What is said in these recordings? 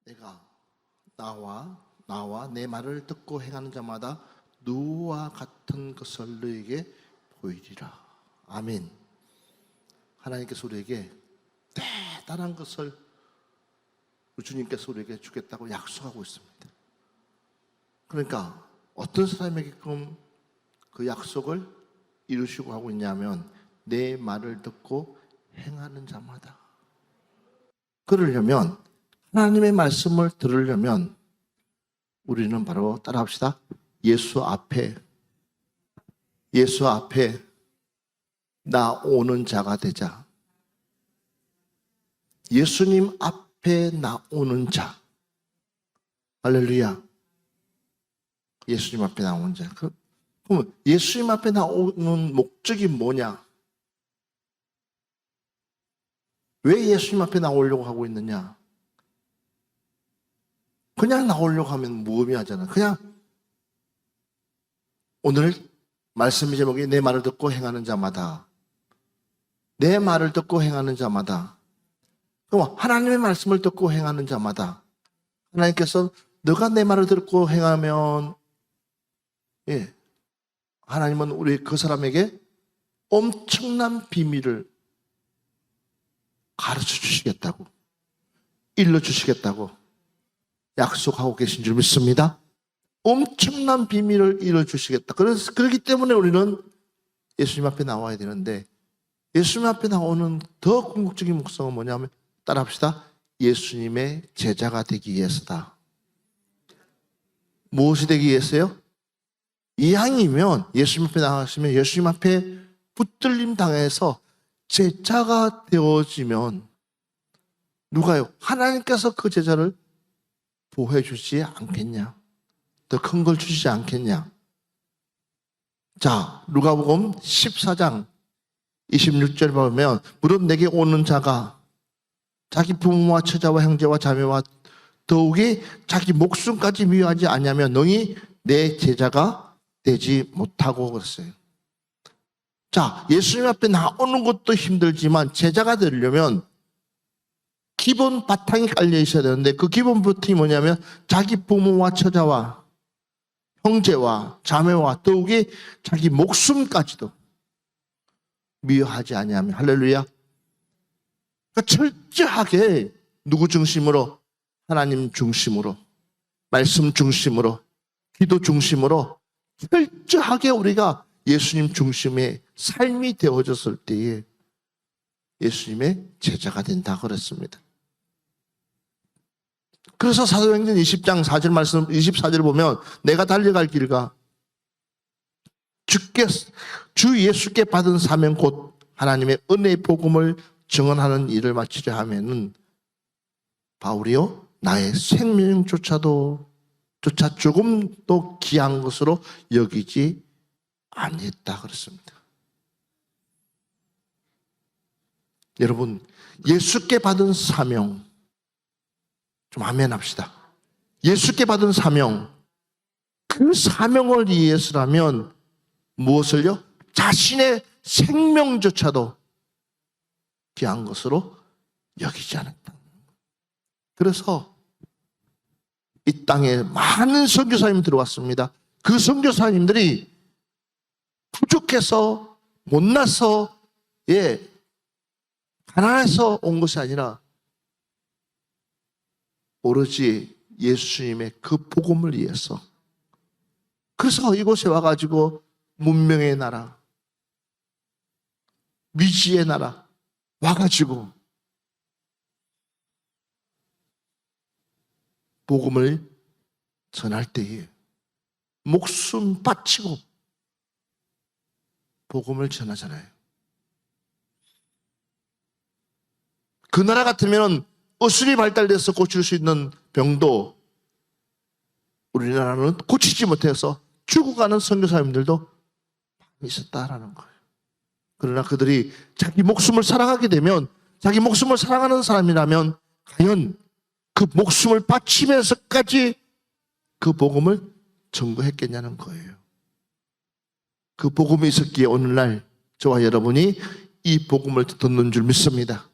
내가 나와 내 말을 듣고 행하는 자마다 누구와 같은 것을 너에게 보이리라. 아멘. 하나님께서 우리에게 대단한 것을 주님께서 우리에게 주겠다고 약속하고 있습니다. 그러니까 어떤 사람에게끔 그 약속을 이루시고 하고 있냐면 내 말을 듣고 행하는 자마다. 그러려면 하나님의 말씀을 들으려면 우리는 바로 따라합시다. 예수 앞에 나오는 자가 되자. 예수님 앞에 나오는 자. 할렐루야. 예수님 앞에 나오는 자. 그럼 예수님 앞에 나오는 목적이 뭐냐? 왜 예수님 앞에 나오려고 하고 있느냐? 그냥 나오려고 하면 무의미하잖아. 그냥 오늘 말씀 제목이 내 말을 듣고 행하는 자마다. 내 말을 듣고 행하는 자마다. 그럼 하나님의 말씀을 듣고 행하는 자마다. 하나님께서 너가 내 말을 듣고 행하면 하나님은 우리 그 사람에게 엄청난 비밀을 가르쳐 주시겠다고, 일러 주시겠다고 약속하고 계신 줄 믿습니다. 엄청난 비밀을 일러 주시겠다. 그렇기 때문에 우리는 예수님 앞에 나와야 되는데, 예수님 앞에 나오는 더 궁극적인 목적은 뭐냐면, 따라합시다. 예수님의 제자가 되기 위해서다. 무엇이 되기 위해서요? 이왕이면 예수님 앞에 나가시면 예수님 앞에 붙들림 당해서 제자가 되어지면 누가요? 하나님께서 그 제자를 보호해 주지 않겠냐? 더 큰 걸 주시지 않겠냐? 자, 누가복음 14장 26절 보면 무릇 내게 오는 자가 자기 부모와 처자와 형제와 자매와 더욱이 자기 목숨까지 미워하지 않냐면 너희 내 제자가 되지 못하고 그랬어요. 자, 예수님 앞에 나오는 것도 힘들지만 제자가 되려면 기본 바탕이 깔려 있어야 되는데 그 기본 바탕이 뭐냐면 자기 부모와 처자와 형제와 자매와 더욱이 자기 목숨까지도 미워하지 아니하면. 할렐루야. 그러니까 철저하게 누구 중심으로? 하나님 중심으로, 말씀 중심으로, 기도 중심으로 철저하게 우리가 예수님 중심의 삶이 되어졌을 때에 예수님의 제자가 된다 그랬습니다. 그래서 사도행전 20장 4절 말씀 24절 보면 내가 달려갈 길과 주 예수께 받은 사명 곧 하나님의 은혜의 복음을 증언하는 일을 마치려 하면은 바울이요 나의 생명조차도 조금도 귀한 것으로 여기지 아니했다 그랬습니다. 여러분, 예수께 받은 사명 좀 아멘 합시다. 예수께 받은 사명, 그 사명을 위해서라면 무엇을요? 자신의 생명조차도 귀한 것으로 여기지 않았다. 그래서 이 땅에 많은 선교사님이 들어왔습니다. 그 선교사님들이 부족해서 못나서 가난해서 온 것이 아니라 오로지 예수님의 그 복음을 위해서. 그래서 이곳에 와가지고 문명의 나라, 미지의 나라 와가지고 복음을 전할 때에 목숨 바치고 복음을 전하잖아요. 그 나라 같으면 의술이 발달돼서 고칠 수 있는 병도 우리나라는 고치지 못해서 죽어가는 선교사님들도 있었다라는 거예요. 그러나 그들이 자기 목숨을 사랑하게 되면, 자기 목숨을 사랑하는 사람이라면 과연 그 목숨을 바치면서까지 그 복음을 전거했겠냐는 거예요. 그 복음이 있었기에 오늘날 저와 여러분이 이 복음을 듣는 줄 믿습니다.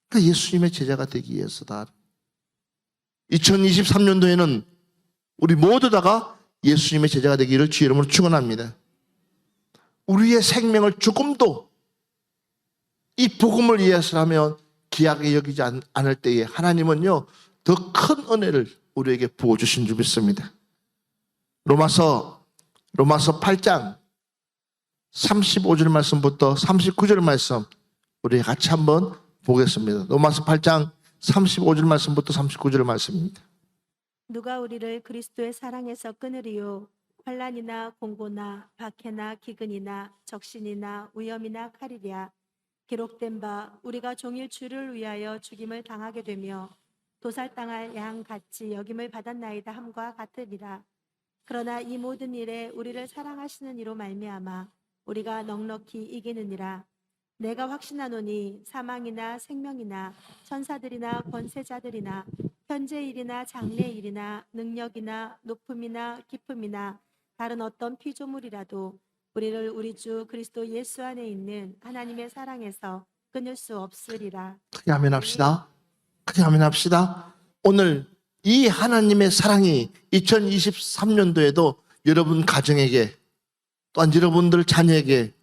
그러니까 예수님의 제자가 되기 위해서다. 2023년도에는 우리 모두 다가 예수님의 제자가 되기를 주의 이름으로 축원합니다. 우리의 생명을 조금도 이 복음을 위해서라면 귀하게 여기지 않을 때에 하나님은요, 더 큰 은혜를 우리에게 부어주신 줄 믿습니다. 로마서 8장 35절 말씀부터 39절 말씀 우리 같이 한번 보겠습니다. 로마서 8장 35절 말씀부터 39절 말씀입니다. 누가 우리를 그리스도의 사랑에서 끊으리요? 환난이나 공고나 박해나 기근이나 적신이나 위험이나 칼이랴. 기록된 바 우리가 종일 주를 위하여 죽임을 당하게 되며 도살당할 양 같이 여김을 받았나이다 함과 같으리라. 그러나 이 모든 일에 우리를 사랑하시는 이로 말미암아 우리가 넉넉히 이기느니라. 내가 확신하노니 사망이나 생명이나 천사들이나 권세자들이나 현재일이나 장래일이나 능력이나 높음이나 깊음이나 다른 어떤 피조물이라도 우리를 우리 주 그리스도 예수 안에 있는 하나님의 사랑에서 끊을 수 없으리라. 크게 아멘합시다. 크게 아멘합시다. 오늘 이 하나님의 사랑이 2023년도에도 여러분 가정에게, 또한 여러분들 자녀에게,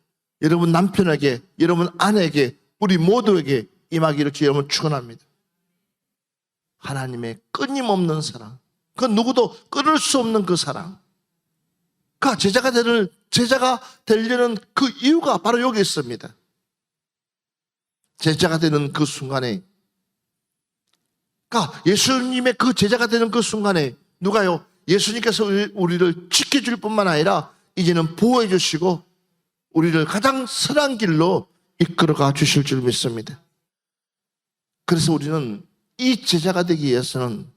여러분 남편에게, 여러분 아내에게, 우리 모두에게 임하기를 주의 이름으로 축원합니다. 하나님의 끊임없는 사랑, 그 누구도 끊을 수 없는 그 사랑, 그 제자가 되려는 그 이유가 바로 여기 있습니다. 제자가 되는 그 순간에, 그러니까 예수님의 그 제자가 되는 그 순간에 누가요? 예수님께서 우리를 지켜줄 뿐만 아니라 이제는 보호해 주시고 우리를 가장 선한 길로 이끌어가 주실 줄 믿습니다. 그래서 우리는 이 제자가 되기 위해서는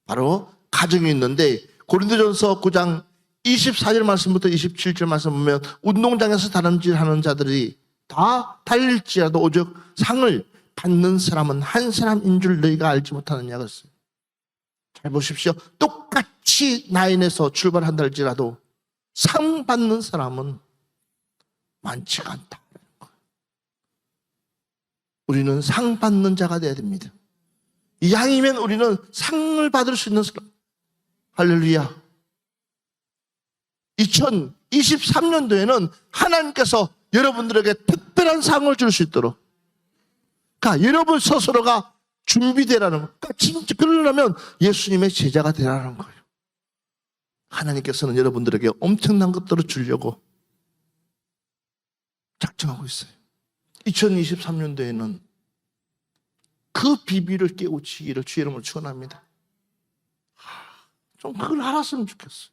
바로 가정이 있는데, 고린도전서 9장 24절 말씀부터 27절 말씀 보면 운동장에서 다름질하는 자들이 다 달릴지라도 오직 상을 받는 사람은 한 사람인 줄 너희가 알지 못하느냐 그랬어요. 잘 보십시오. 똑같이 나인에서 출발한다 할지라도 상 받는 사람은 많지가 않다. 우리는 상 받는 자가 되어야 됩니다. 이왕이면 우리는 상을 받을 수 있는 사람. 할렐루야. 2023년도에는 하나님께서 여러분들에게 특별한 상을 줄 수 있도록, 그러니까 여러분 스스로가 준비되라는 거예요. 그러니까 진짜 그러려면 예수님의 제자가 되라는 거예요. 하나님께서는 여러분들에게 엄청난 것들을 주려고 작정하고 있어요. 2023년도에는 그 비밀을 깨우치기를 주의 이름으로 축원합니다. 좀 그걸 알았으면 좋겠어요.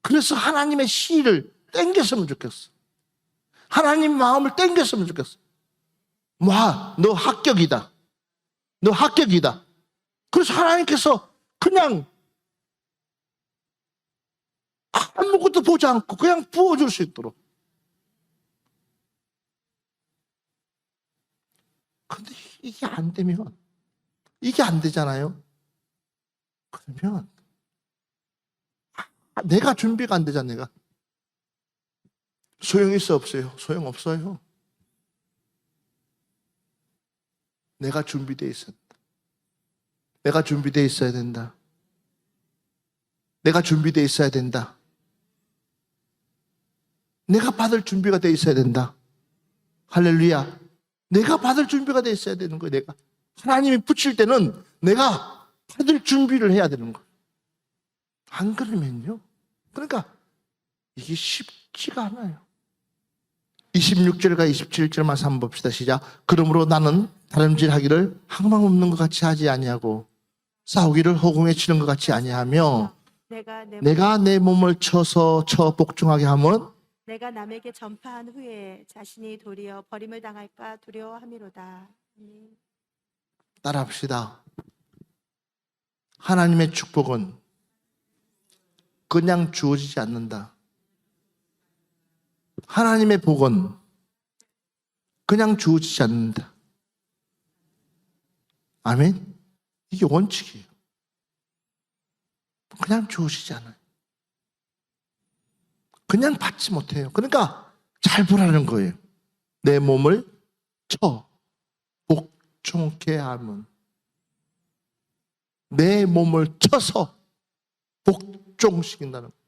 그래서 하나님의 시를 땡겼으면 좋겠어. 하나님 마음을 땡겼으면 좋겠어. 너 합격이다. 너 합격이다. 그래서 하나님께서 그냥 아무것도 보지 않고 그냥 부어줄 수 있도록. 근데 이게 안 되면, 이게 안 되잖아요. 그러면 내가 준비가 안 되잖아. 내가 소용 있어 없어요? 소용 없어요. 내가 준비되어 있어야 된다. 내가 준비되어 있어야 된다. 내가 준비되어 있어야 된다. 내가 받을 준비가 되어 있어야 된다. 할렐루야. 내가 받을 준비가 되어 있어야 되는 거예요. 내가 하나님이 붙일 때는 내가 받을 준비를 해야 되는 거예요. 안 그러면요. 그러니까 이게 쉽지가 않아요. 26절과 27절 말씀 한번 봅시다. 시작. 그러므로 나는 다름질하기를 항상 없는 것 같이 하지 아니하고 싸우기를 허공에 치는 것 같이 아니하며 내가 내 몸을 쳐 복종하게 하면 내가 남에게 전파한 후에 자신이 도리어 버림을 당할까 두려워함이로다. 따라합시다. 하나님의 축복은 그냥 주어지지 않는다. 하나님의 복은 그냥 주어지지 않는다. 아멘? 이게 원칙이에요. 그냥 주어지지 않아요. 그냥 받지 못해요. 그러니까 잘 보라는 거예요. 내 몸을 쳐 복종케 함은 내 몸을 쳐서 복종시킨다는 거예요.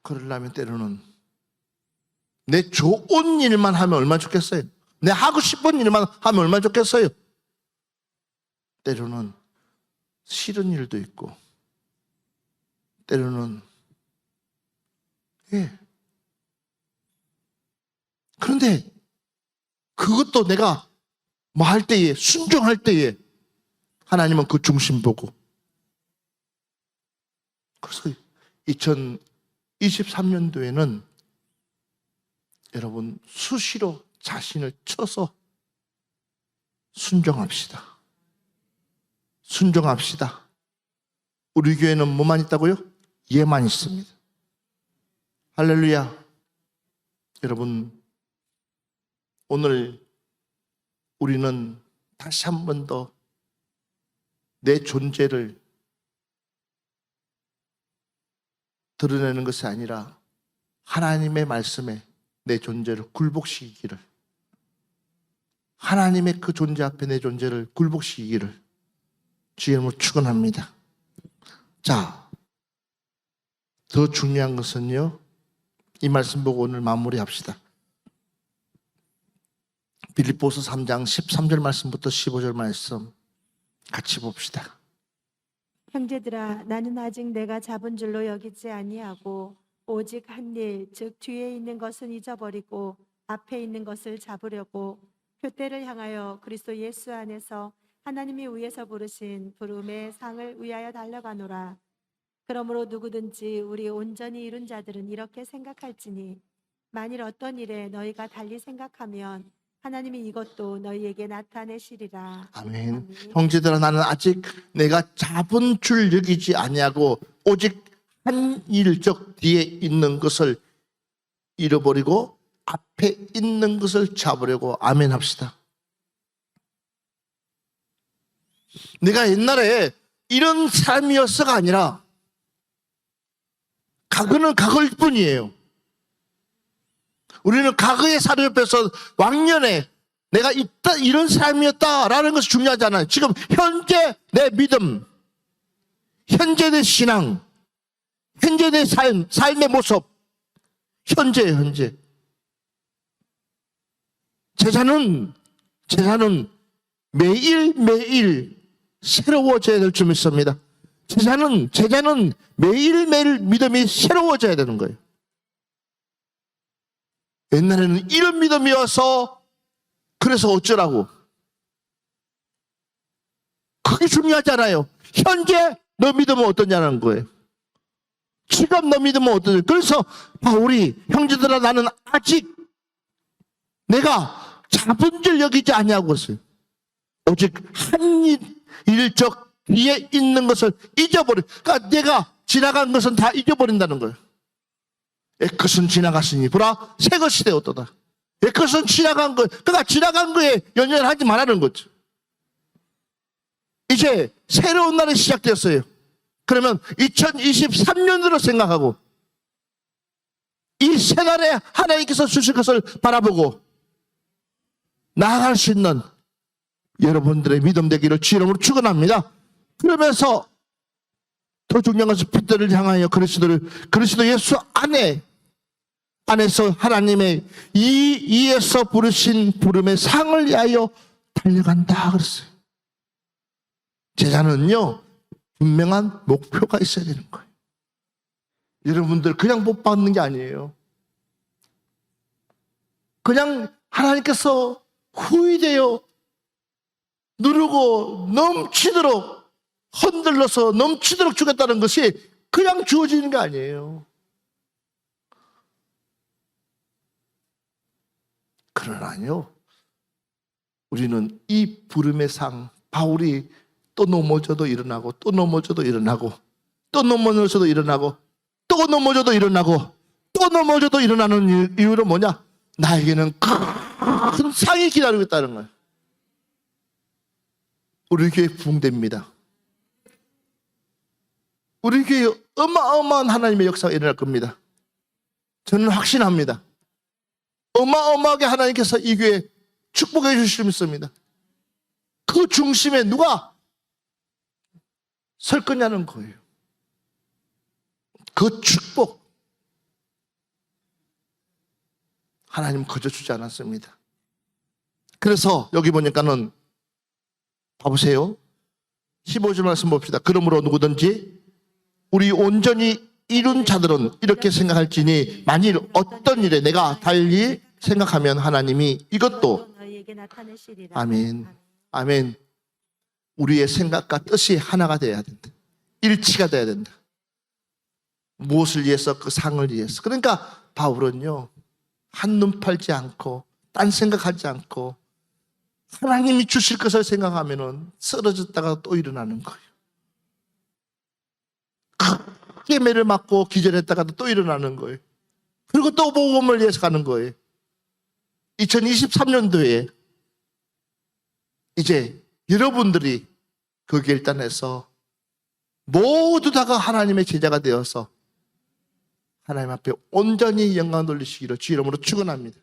그러려면 때로는 내 좋은 일만 하면 얼마나 좋겠어요? 내 하고 싶은 일만 하면 얼마나 좋겠어요? 때로는 싫은 일도 있고 때로는 그런데 그것도 내가 뭐 할 때에 순종할 때에 하나님은 그 중심 보고 그래서 2023년도에는 여러분 수시로 자신을 쳐서 순종합시다. 순종합시다. 우리 교회는 뭐만 있다고요? 예만 있습니다. 할렐루야. 여러분 오늘 우리는 다시 한 번 더 내 존재를 드러내는 것이 아니라 하나님의 말씀에 내 존재를 굴복시키기를, 하나님의 그 존재 앞에 내 존재를 굴복시키기를 주의 이름으로 축원합니다. 자, 더 중요한 것은요, 이 말씀 보고 오늘 마무리합시다. 빌립보서 3장 13절 말씀부터 15절 말씀 같이 봅시다. 형제들아, 나는 아직 내가 잡은 줄로 여기지 아니하고 오직 한 일, 즉 뒤에 있는 것은 잊어버리고 앞에 있는 것을 잡으려고 표대를 향하여 그리스도 예수 안에서 하나님이 위에서 부르신 부름의 상을 위하여 달려가노라. 그러므로 누구든지 우리 온전히 이룬 자들은 이렇게 생각할지니 만일 어떤 일에 너희가 달리 생각하면 하나님이 이것도 너희에게 나타내시리라. 아멘. 형제들아, 나는 아직 내가 잡은 줄 여기지 아니하고 오직 한 일, 즉 뒤에 있는 것을 잃어버리고 앞에 있는 것을 잡으려고. 아멘 합시다. 내가 옛날에 이런 삶이었어가 아니라 과거는 과거일 뿐이에요. 우리는 과거의 사료옆에서 왕년에 내가 있다, 이런 삶이었다라는 것이 중요하잖아요. 지금 현재 내 믿음, 현재 내 신앙, 현재 내 삶의 모습, 현재예요, 현재. 제자는 매일매일 새로워져야 될 줄 믿습니다. 제자는 매일매일 믿음이 새로워져야 되는 거예요. 옛날에는 이런 믿음이 와서 그래서 어쩌라고. 그게 중요하잖아요. 현재 너 믿음은 어떠냐는 거예요. 지금 너 믿음은 어떠냐. 그래서 바울이 형제들아 나는 아직 내가 잡은 줄 여기지 아니하고 있어요. 오직 한 일적 뒤에 있는 것을 잊어버려. 그러니까 내가 지나간 것은 다 잊어버린다는 거예요. 그것은 지나갔으니 보라 새 것이 되었도다. 그것은 지나간 것, 그러니까 지나간 거에 연연하지 말라는 거죠. 이제 새로운 날이 시작되었어요. 그러면 2023년으로 생각하고 이 새 날에 하나님께서 주실 것을 바라보고 나아갈 수 있는 여러분들의 믿음 되기를 주의 이름으로 축원합니다. 그러면서 더 중요한 것은 표대를 향하여 그리스도 예수 안에서 하나님의 이에서 부르신 부름의 상을 위하여 달려간다 그랬어요. 제자는요 분명한 목표가 있어야 되는 거예요. 여러분들 그냥 못 받는 게 아니에요. 그냥 하나님께서 후회되어 누르고 넘치도록 흔들러서 넘치도록 주겠다는 것이 그냥 주어지는 게 아니에요. 그러나요, 우리는 이 부름의 상, 바울이 또 넘어져도 일어나고 또 넘어져도 일어나고 또 넘어져도 일어나고 또 넘어져도 일어나고 또 넘어져도 일어나는 이유는 뭐냐? 나에게는 큰 상이 기다리고 있다는 거예요. 우리 교회 부흥됩니다. 우리 교회에 어마어마한 하나님의 역사가 일어날 겁니다. 저는 확신합니다. 어마어마하게 하나님께서 이 교회에 축복해 주실 줄 믿습니다. 그 중심에 누가 설 거냐는 거예요. 그 축복 하나님은 거저 주지 않았습니다. 그래서 여기 보니까는 봐보세요. 15절 말씀 봅시다. 그러므로 누구든지 우리 온전히 이룬 자들은 이렇게 생각할지니 만일 어떤 일에 내가 달리 생각하면 하나님이 이것도 너희에게 나타내시리라. 아멘. 아멘. 우리의 생각과 뜻이 하나가 돼야 된다. 일치가 돼야 된다. 무엇을 위해서? 그 상을 위해서. 그러니까 바울은요, 한눈 팔지 않고 딴 생각하지 않고 하나님이 주실 것을 생각하면은 쓰러졌다가 또 일어나는 거예요. 크게 매를 맞고 기절했다가도 또 일어나는 거예요. 그리고 또 복음을 위해서 가는 거예요. 2023년도에 이제 여러분들이 그 결단해서 모두 다가 하나님의 제자가 되어서 하나님 앞에 온전히 영광 돌리시기를 주 이름으로 축원합니다.